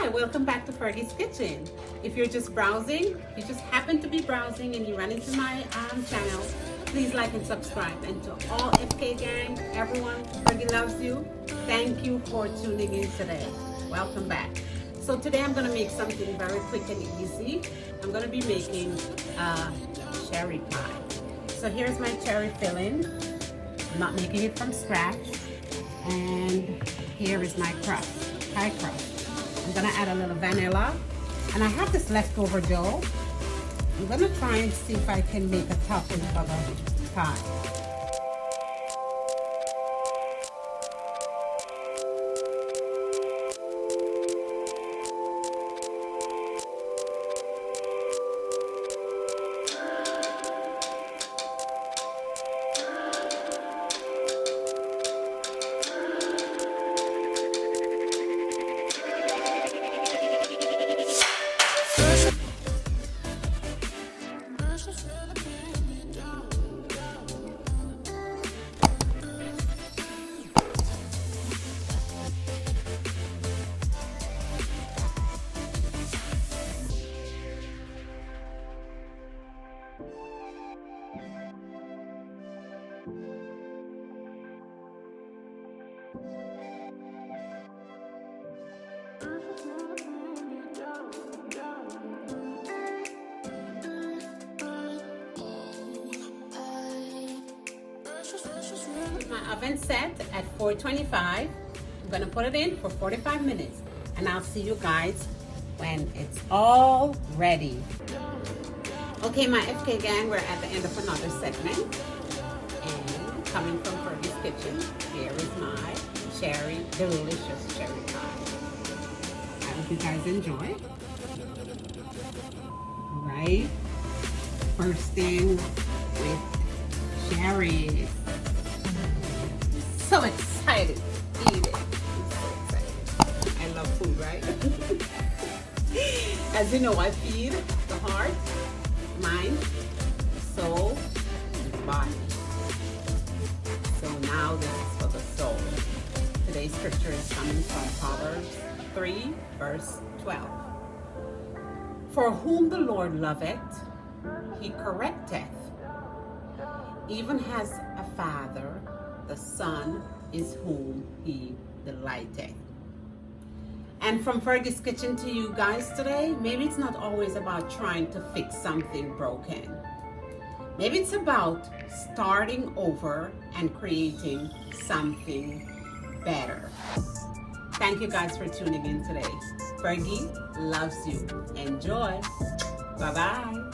Hi, welcome back to Fergie's Kitchen. If you're just browsing, you just happen to be browsing and you run into my channel, please like and subscribe. And to all FK gang, everyone, Fergie loves you. Thank you for tuning in today. Welcome back. So today I'm going to make something very quick and easy. I'm going to be making cherry pie. So here's my cherry filling. I'm not making it from scratch. And here is my crust, pie crust. I'm gonna add a little vanilla, and I have this leftover dough. I'm gonna try and see if I can make a topping for the pie. My oven set at 425. I'm gonna put it in for 45 minutes, and I'll see you guys when it's all ready. Okay, my FK gang, we're at the end of another segment, and coming from Fergie's Kitchen, here is my delicious cherry pie. I hope you guys enjoy. All right, bursting with cherries. So excited to eat it. I'm so excited. I love food, right? As you know, I feed the heart, mind, soul, and body. So now this is for the soul. Today's scripture is coming from Proverbs 3, verse 12. For whom the Lord loveth, he correcteth, even as a father, the son is whom he delighteth. And from Fergie's Kitchen to you guys today, maybe it's not always about trying to fix something broken. Maybe it's about starting over and creating something better. Thank you guys for tuning in today. Fergie loves you. Enjoy. Bye-bye.